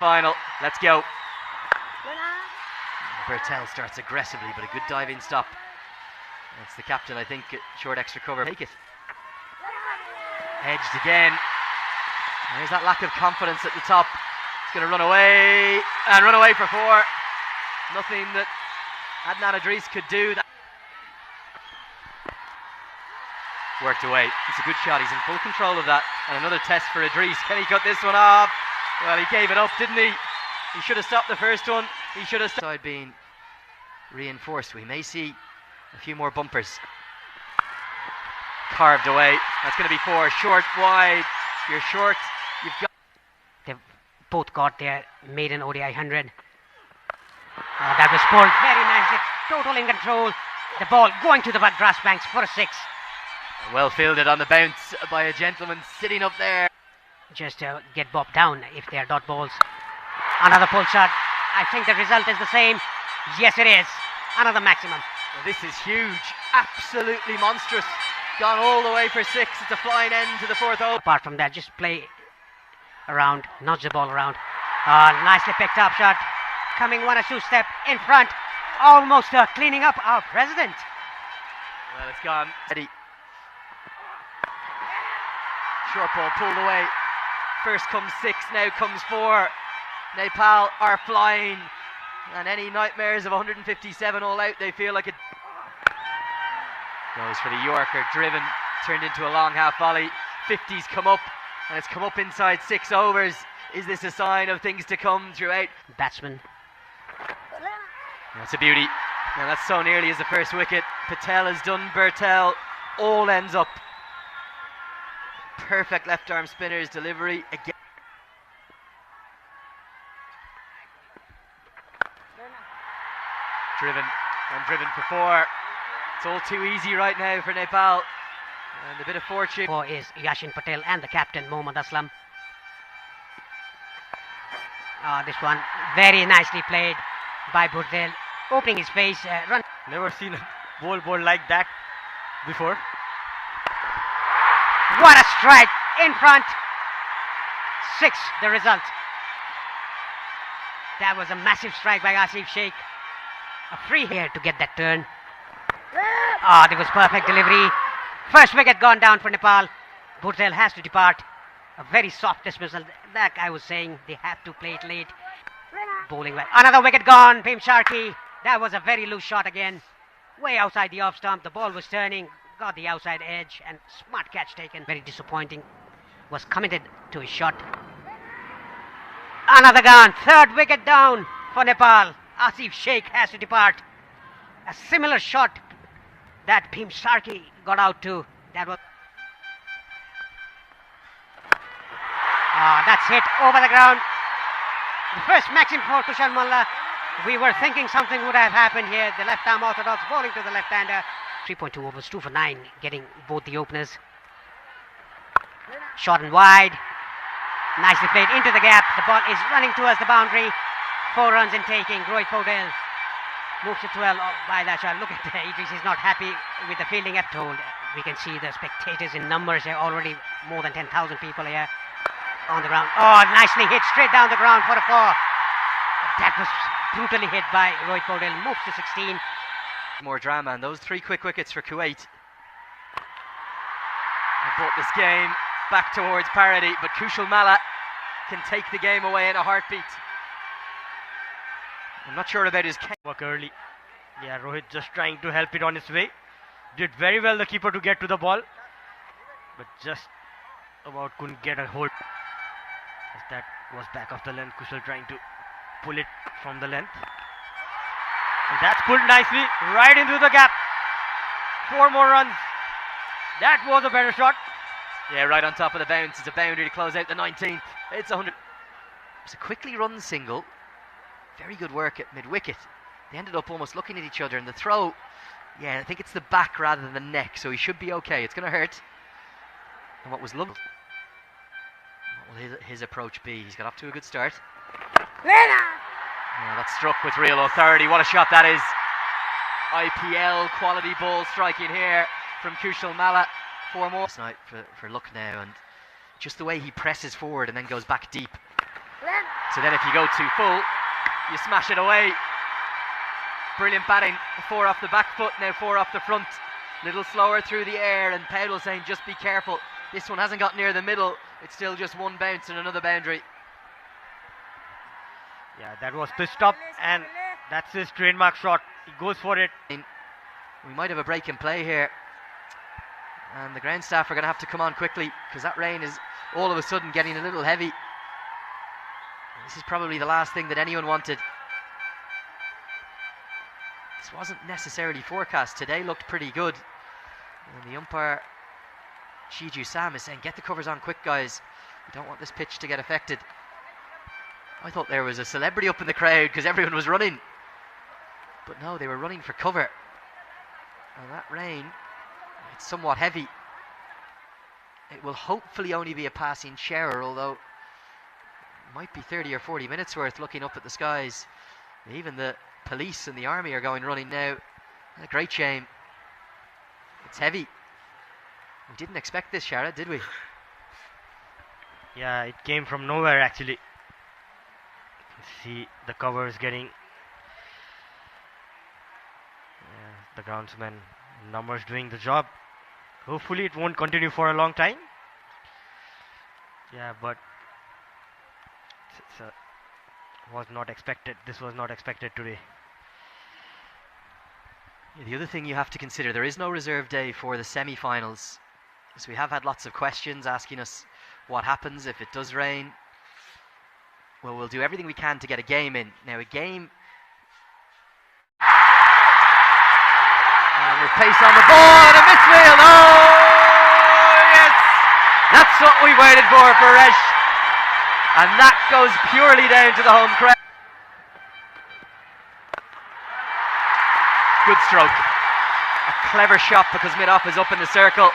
Final, let's go. Bertel starts aggressively, but a good dive-in stop. That's the captain, I think. Short extra cover. Take it. Edged again. There's that lack of confidence at the top. It's going to run away and run away for 4. Nothing that Adnan Idris could do. Worked away. It's a good shot. He's in full control of that. And another test for Idris. Can he cut this one off? Well, he gave it up, didn't he? He should have stopped the first one. He should have stopped. Being reinforced. We may see a few more bumpers. Carved away. That's going to be 4. Short, wide. You're short. You've got. They've both got their maiden ODI 100. That was pulled very nicely. Total in control. The ball going to the grass banks for a 6. Well fielded on the bounce by a gentleman sitting up there. Just get bobbed down if they are dot balls. Another pull shot. I think the result is the same. Yes, it is. Another maximum. Well, this is huge. Absolutely monstrous. Gone all the way for 6. It's a flying end to the 4th over. Apart from that, just play around, nudge the ball around. Nicely picked up shot. Coming 1 or 2 step in front. Almost cleaning up our president. Well, it's gone. Eddie. Short ball pulled away. First comes 6, now comes 4. Nepal are flying. And any nightmares of 157 all out, they feel like it. Goes for the Yorker, driven, turned into a long half volley. 50s come up, and it's come up inside 6 overs. Is this a sign of things to come throughout? Batsman. That's a beauty. Now that's so nearly as the first wicket. Patel has done Bertel. All ends up. Perfect left arm spinner's delivery again. Driven for 4. It's all too easy right now for Nepal. And a bit of fortune. Is Yashin Patel and the captain Mohammad Aslam. This one very nicely played by Burdel. Opening his face. Run. Never seen a ball like that before. What a strike in front. 6 the result. That was a massive strike by Asif Sheikh. A free here to get that turn. That was perfect delivery. First wicket gone down for Nepal. Burdel has to depart. A very soft dismissal. Like I was saying, they have to play it late. Bowling well. Another wicket gone. Bhim Sharkey. That was a very loose shot again. Way outside the off stump. The ball was turning. Got the outside edge and smart catch taken. Very disappointing. Was committed to his shot. Another gone. 3rd wicket down for Nepal. Asif Sheikh has to depart. A similar shot that Bhim Sharkey got out to. That was. That's hit over the ground. The first maxim for Kushal Malla. We were thinking something would have happened here. The left arm orthodox bowling to the left-hander. 3.2 overs, 2 for 9, getting both the openers. Short and wide. Nicely played into the gap. The ball is running towards the boundary. 4 runs in taking. Rohit Paudel moves to 12 by that shot. Look at Idris, he's not happy with the fielding at told. We can see the spectators in numbers. There are already more than 10,000 people here on the ground. Nicely hit straight down the ground for a 4. That was brutally hit by Rohit Paudel. Moves to 16. More drama, and those 3 quick wickets for Kuwait have brought this game back towards parity, but Kushal Malla can take the game away in a heartbeat. I'm not sure about his work early. Yeah, Rohit just trying to help it on its way. Did very well the keeper to get to the ball, but just about couldn't get a hold. As that was back of the length. Kushal trying to pull it from the length. And that's pulled nicely right into the gap. 4 more runs. That was a better shot. Yeah, right on top of the bounce. It's a boundary to close out the 19th. It's 100. It's a quickly run single. Very good work at mid-wicket. They ended up almost looking at each other, and the throw, yeah, I think it's the back rather than the neck, so he should be okay. It's going to hurt. And what was lovely, what will his approach be? He's got off to a good start. Yeah, that's struck with real authority. What a shot that is. IPL quality ball striking here from Kushal Malla. 4 more tonight for luck now, and just the way he presses forward and then goes back deep. So then if you go too full, you smash it away. Brilliant batting. 4 off the back foot, now 4 off the front. Little slower through the air, and Powell saying just be careful. This one hasn't got near the middle. It's still just one bounce and another boundary. Yeah, that was pitched up, and that's his trademark shot. He goes for it. We might have a break in play here, and the ground staff are going to have to come on quickly, because that rain is all of a sudden getting a little heavy. This is probably the last thing that anyone wanted. This wasn't necessarily forecast. Today looked pretty good. And the umpire, Shiju Sam, is saying, get the covers on quick, guys. We don't want this pitch to get affected. I thought there was a celebrity up in the crowd because everyone was running. But no, they were running for cover. And that rain, it's somewhat heavy. It will hopefully only be a passing shower, although it might be 30 or 40 minutes worth looking up at the skies. Even the police and the army are going running now. A great shame. It's heavy. We didn't expect this, Shara, did we? Yeah, it came from nowhere actually. See the covers getting the groundsman numbers doing the job. Hopefully it won't continue for a long time. Yeah, but was not expected. This was not expected today. The other thing you have to consider, there is no reserve day for the semi-finals. So we have had lots of questions asking us what happens if it does rain. Well, we'll do everything we can to get a game in. Now, a game... And with pace on the ball and a misfield. Oh, yes! That's what we waited for Resh. And that goes purely down to the home crowd. Good stroke. A clever shot because mid-off is up in the circle.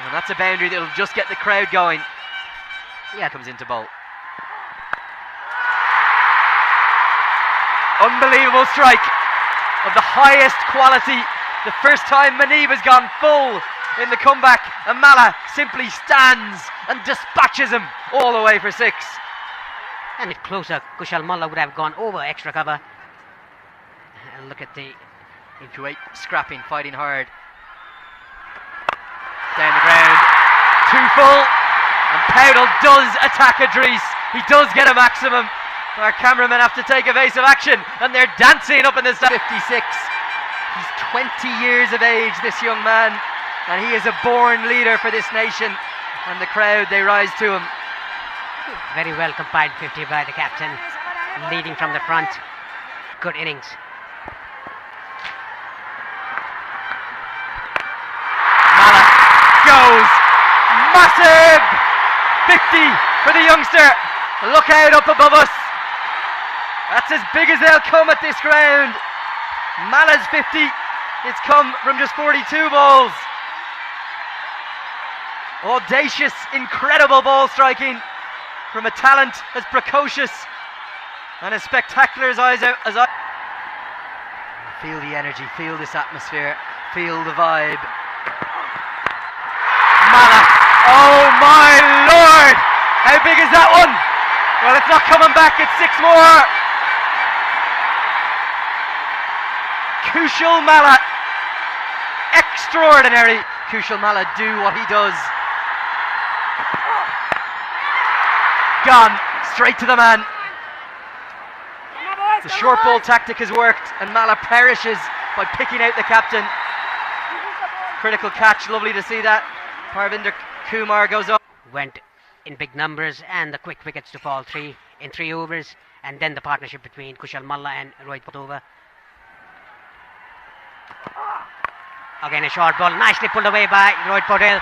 And that's a boundary that'll just get the crowd going. Yeah, comes into bowl. Unbelievable strike of the highest quality. The first time Manib has gone full in the comeback, and Mala simply stands and dispatches him all the way for 6. And if closer, Kushal Malla would have gone over extra cover. And look at the Kuwait scrapping, fighting hard. Down the ground, 2 full, and Powell does attack Idris. He does get a maximum. Our cameramen have to take evasive action, and they're dancing up in the 56. He's 20 years of age, this young man, and he is a born leader for this nation. And the crowd, they rise to him. Very well compiled 50 by the captain, leading from the front. Good innings. Mala goes massive 50 for the youngster. Look out up above us. That's as big as they'll come at this ground. Mala's 50. It's come from just 42 balls. Audacious, incredible ball striking from a talent as precocious and as spectacular as I. Feel the energy, feel this atmosphere, feel the vibe. Mala, oh my lord! How big is that one? Well, it's not coming back, it's 6 more. Kushal Malla, extraordinary. Kushal Malla do what he does. Gone straight to the man. The short ball tactic has worked, and Malla perishes by picking out the captain. Critical catch, lovely to see that. Parvinder Kumar goes up. Went in big numbers, and the quick wickets to fall 3 in 3 overs, and then the partnership between Kushal Malla and Rohit Patova. Again a short ball, nicely pulled away by Rohit Patel.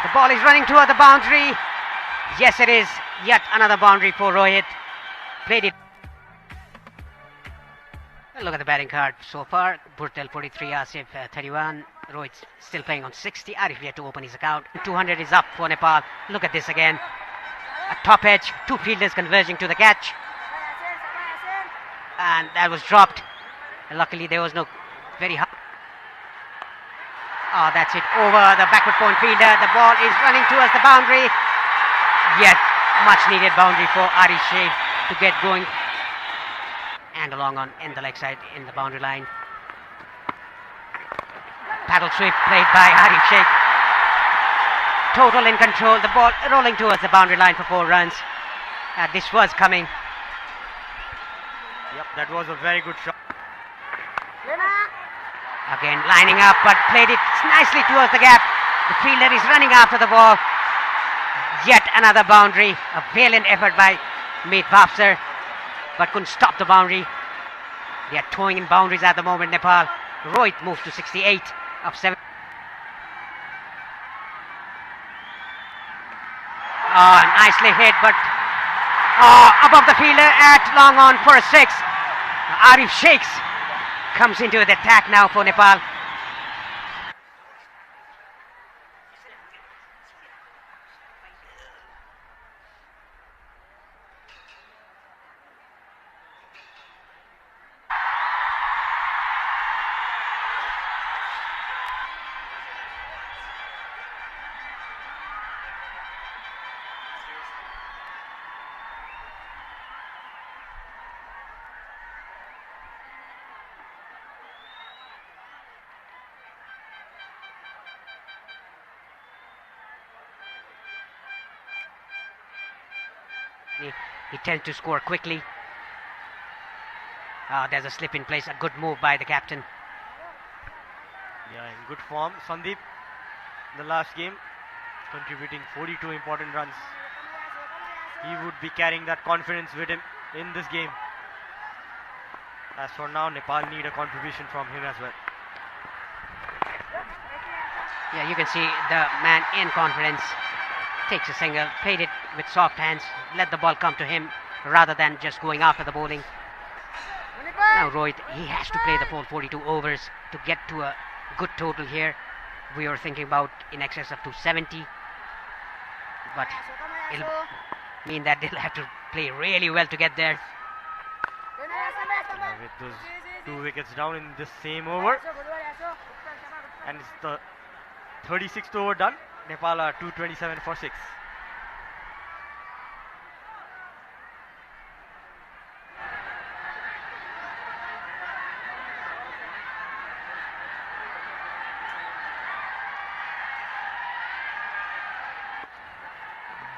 The ball is running toward the boundary. Yes, it is. Yet another boundary for Rohit. Played it. Well, look at the batting card so far. Burtel 43, Asif 31. Rohit still playing on 60. Arif yet to open his account. 200 is up for Nepal. Look at this again. A top edge, 2 fielders converging to the catch. And that was dropped. And luckily there was no very high. Oh, that's it. Over the backward point fielder. The ball is running towards the boundary. Yet Much needed boundary for Arif Sheikh to get going. And along on in the leg side in the boundary line. Paddle sweep played by Arif Sheikh. Total in control. The ball rolling towards the boundary line for 4 runs. This was coming. Yep, that was a very good shot. Again lining up, but played it nicely towards the gap. The fielder is running after the ball. Yet another boundary. A valiant effort by Meet Bafsar, but couldn't stop the boundary. They are towing in boundaries at the moment, Nepal. Rohit moved to 68 of 7. Oh, nicely hit, but above the fielder at long on for a 6. Arif Sheikh comes into the attack now for Nepal. He tends to score quickly. There's a slip in place. A good move by the captain. Yeah, in good form. Sandeep, the last game, contributing 42 important runs. He would be carrying that confidence with him in this game. As for now, Nepal need a contribution from him as well. Yeah, you can see the man in confidence. Takes a single, played it with soft hands, let the ball come to him rather than just going after the bowling. Now Rohit, he has to play the full 42 overs to get to a good total here. We are thinking about in excess of 270, but it'll mean that they'll have to play really well to get there. With those 2 wickets down in this same over, and it's the 36th over done. Nepal are 227 for 6.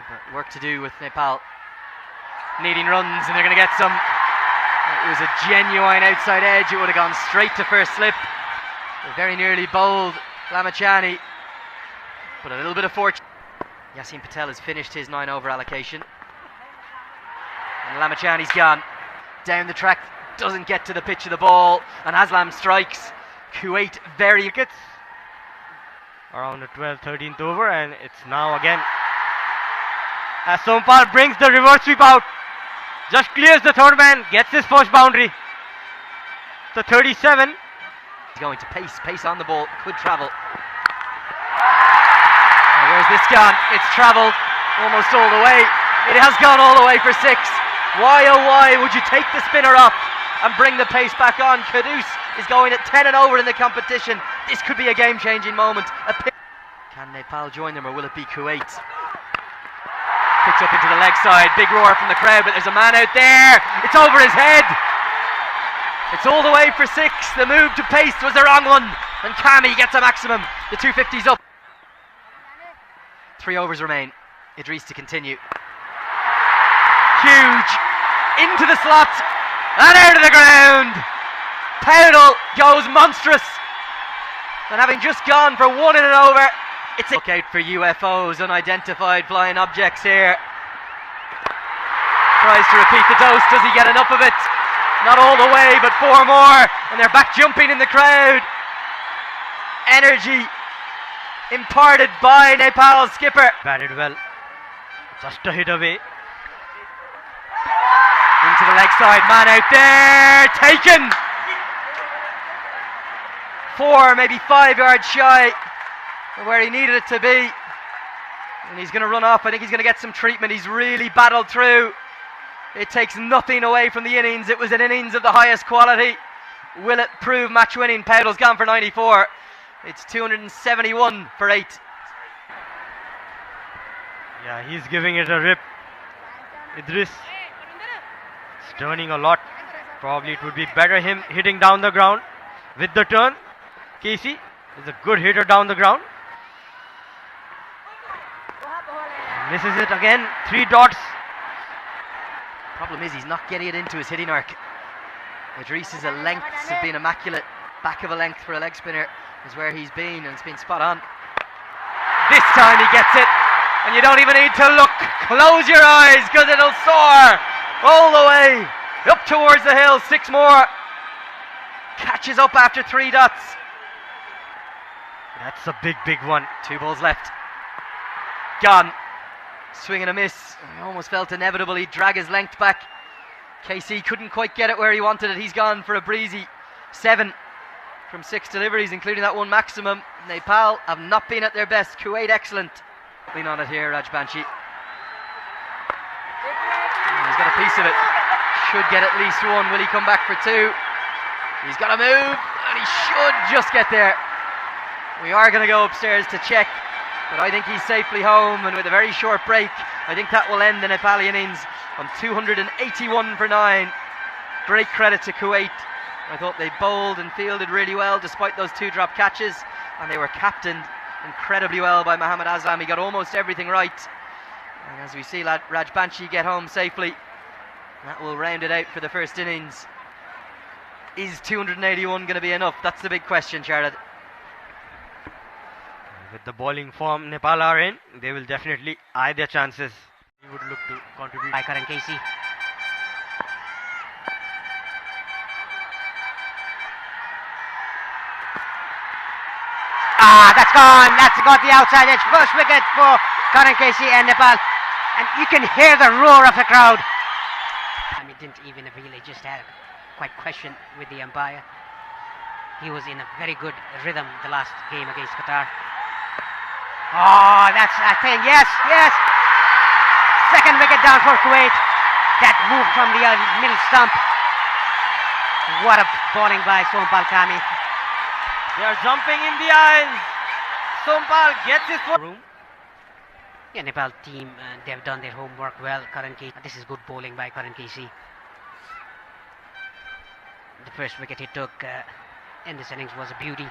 But work to do with Nepal needing runs, and they're going to get some. It was a genuine outside edge. It would have gone straight to first slip. They very nearly bowled Lamachani. But a little bit of fortune. Yasin Patel has finished his 9 over allocation. And Lamachani's gone. Down the track, doesn't get to the pitch of the ball. And Aslam strikes. Kuwait very wickets. Around the 12th, 13th over, and it's now again. As Sompal brings the reverse sweep out. Just clears the third man, gets his first boundary. So 37. He's going to pace on the ball, could travel. Where's this gone? It's travelled almost all the way. It has gone all the way for 6. Why oh why would you take the spinner off and bring the pace back on? Kudus is going at 10 and over in the competition. This could be a game-changing moment. Can Nepal join them, or will it be Kuwait? Picked up into the leg side. Big roar from the crowd, but there's a man out there. It's over his head. It's all the way for 6. The move to pace was the wrong one, and Kami gets a maximum. The 250's up. 3 overs remain. Idris to continue. Huge. Into the slot. And out of the ground. Powdle goes monstrous. And having just gone for 1 in and over, it's a look out for UFOs, unidentified flying objects here. Tries to repeat the dose. Does he get enough of it? Not all the way, but 4 more. And they're back jumping in the crowd. Energy imparted by Nepal's skipper. Batted well. Just a hit away. Into the leg side, man out there, taken. 4, maybe 5 yards shy of where he needed it to be. And he's going to run off. I think he's going to get some treatment. He's really battled through. It takes nothing away from the innings. It was an innings of the highest quality. Will it prove match winning? Powdle's gone for 94. It's 271 for 8. Yeah, he's giving it a rip. Idris is turning a lot. Probably it would be better him hitting down the ground with the turn. Casey is a good hitter down the ground. Misses it again. 3 dots. Problem is he's not getting it into his hitting arc. Idris's lengths have been immaculate. Back of a length for a leg spinner is where he's been, and it's been spot on. This time he gets it, and you don't even need to look. Close your eyes, because it'll soar all the way up towards the hill. 6 more. Catches up after 3 dots. That's a big one. 2 balls left. Gone. Swing and a miss. I almost felt inevitable he'd drag his length back. KC couldn't quite get it where he wanted it. He's gone for a breezy 7 from 6 deliveries, including that one maximum. Nepal have not been at their best. Kuwait excellent. Been on it here, Rajbanshi. He's got a piece of it. Should get at least 1. Will he come back for 2? He's got to move, and he should just get there. We are going to go upstairs to check, but I think he's safely home, and with a very short break, I think that will end the Nepali innings on 281 for 9. Great credit to Kuwait. I thought they bowled and fielded really well despite those 2 drop catches, and they were captained incredibly well by Mohammad Azam. He got almost everything right, and as we see Rajbanshi get home safely, that will round it out for the first innings. Is 281 going to be enough? That's the big question, Charlotte. With the bowling form Nepal are in, they will definitely eye their chances. He would look to contribute. By Karan Casey. That's gone. That's got the outside edge. First wicket for Karan Casey and Nepal. And you can hear the roar of the crowd. And he didn't even appeal. He just had quite question with the umpire. He was in a very good rhythm the last game against Qatar. Oh, that's a thing. Yes. Second wicket down for Kuwait. That move from the middle stump. What a bowling by Sompal Kami. They are jumping in the aisles. Sompal gets his room. Yeah, Nepal team, they have done their homework well. Karan Casey. This is good bowling by Karan Casey. The first wicket he took in this innings was a beauty.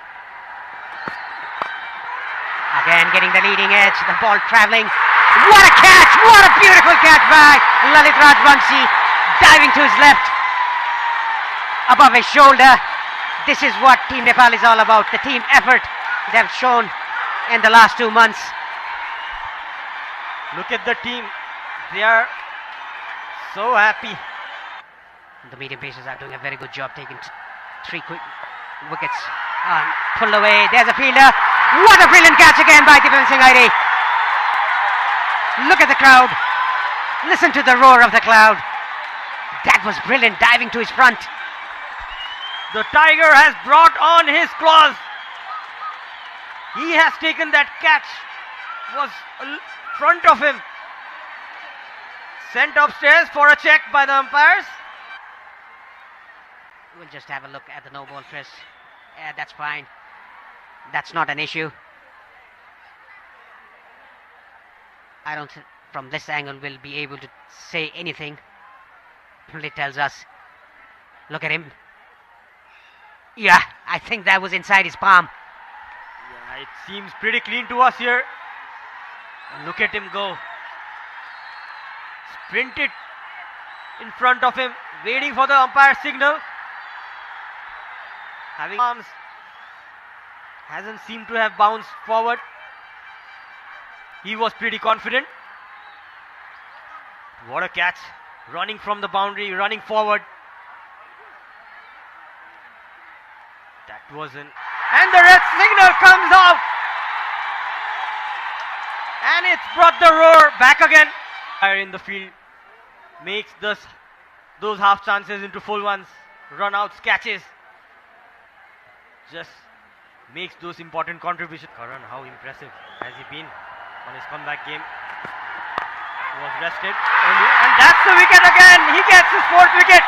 Again, getting the leading edge, the ball travelling. What a catch! What a beautiful catch by Lalit Rajbanshi, diving to his left, above his shoulder. This is what Team Nepal is all about, the team effort they have shown in the last 2 months. Look at the team. They are so happy. The medium pacers are doing a very good job taking 3 quick wickets. Pulled away. There's a fielder. What a brilliant catch again by Dipen Singh Aire. Look at the crowd. Listen to the roar of the crowd. That was brilliant, diving to his front. The tiger has brought on his claws. He has taken that catch. Was in front of him. Sent upstairs for a check by the umpires. We'll just have a look at the no ball, Chris. Yeah, that's fine. That's not an issue. I don't think from this angle we'll be able to say anything. It tells us. Look at him. Yeah, I think that was inside his palm. Yeah, it seems pretty clean to us here. Look at him go. Sprinted in front of him, waiting for the umpire signal. Having arms. Hasn't seemed to have bounced forward. He was pretty confident. What a catch. Running from the boundary, running forward. That was an... And the red signal comes out. And it's brought the roar back again. Fire in the field. Makes those half chances into full ones. Run outs, catches. Just makes those important contributions. Karan, how impressive has he been on his comeback game? Was rested earlier, and that's the wicket again. He gets his 4th wicket.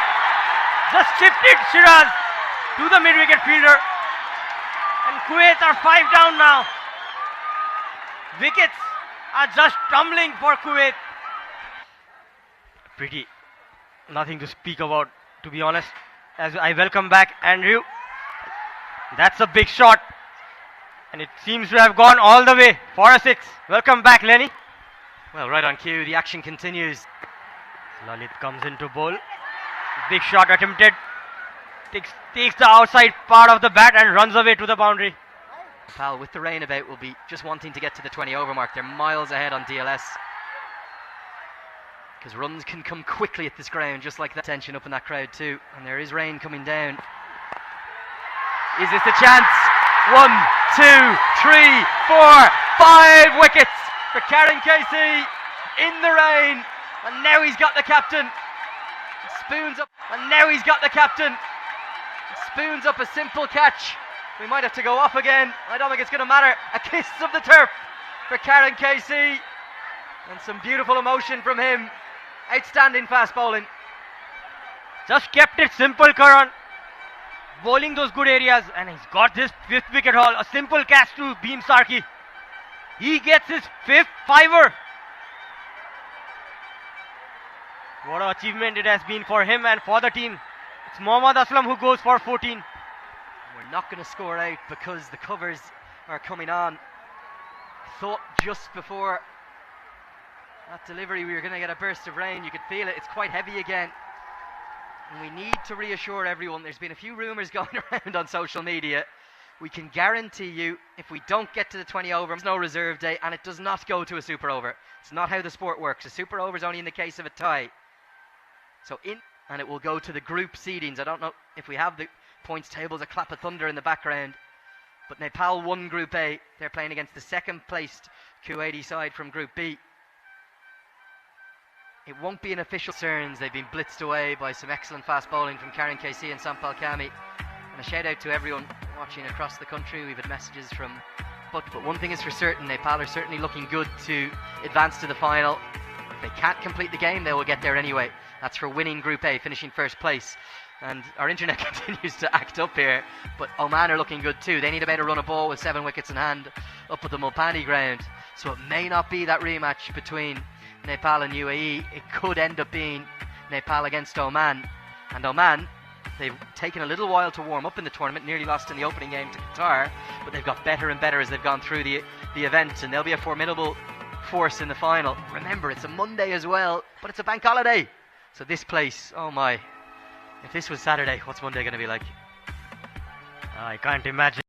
Just chipped it, Shiraz, to the mid-wicket fielder. And Kuwait are 5 down now. Wickets are just tumbling for Kuwait. pretty nothing to speak about, to be honest. As I welcome back Andrew. That's a big shot. And it seems to have gone all the way for a 6. Welcome back, Lenny. Well, right on cue, the action continues. Lalit comes into bowl. Big shot attempted. Takes the outside part of the bat and runs away to the boundary. Nepal, with the rain about, will be just wanting to get to the 20 over mark. They're miles ahead on DLS. Because runs can come quickly at this ground, just like that. Tension up in that crowd too. And there is rain coming down. Is this the chance? 1, 2, 3, 4, 5 wickets for Karen Casey in the rain. And now he's got the captain. Spoons up. And now he's got the captain. Spoons up a simple catch. We might have to go off again. I don't think it's going to matter. A kiss of the turf for Karen Casey. And some beautiful emotion from him. Outstanding fast bowling. Just kept it simple, Karan. Bowling those good areas, and he's got this 5th wicket haul. A simple catch to Beam Sarki. He gets his 5th fiver. What an achievement it has been for him and for the team. It's Mohammad Aslam who goes for 14. We're not going to score out because the covers are coming on. Thought just before that delivery we were going to get a burst of rain. You could feel it. It's quite heavy again. And we need to reassure everyone. There's been a few rumours going around on social media. We can guarantee you, if we don't get to the 20 over, there's no reserve day, and it does not go to a super over. It's not how the sport works. A super over is only in the case of a tie. And it will go to the group seedings. I don't know if we have the points tables, a clap of thunder in the background. But Nepal won Group A. They're playing against the 2nd placed Kuwaiti side from Group B. It won't be an official concerns. They've been blitzed away by some excellent fast bowling from Karen KC and Sampal Kami. And a shout out to everyone watching across the country. We've had messages from... But one thing is for certain, Nepal are certainly looking good to advance to the final. If they can't complete the game, they will get there anyway. That's for winning Group A, finishing 1st place. And our internet continues to act up here. But Oman are looking good too. They need about a run of ball with 7 wickets in hand up at the Mulpani ground. So it may not be that rematch between Nepal and UAE. It could end up being Nepal against Oman. And Oman, they've taken a little while to warm up in the tournament, nearly lost in the opening game to Qatar, but they've got better and better as they've gone through the event, and they'll be a formidable force in the final. Remember, it's a Monday as well, but it's a bank holiday. So this place, oh my, if this was Saturday, what's Monday going to be like? I can't imagine.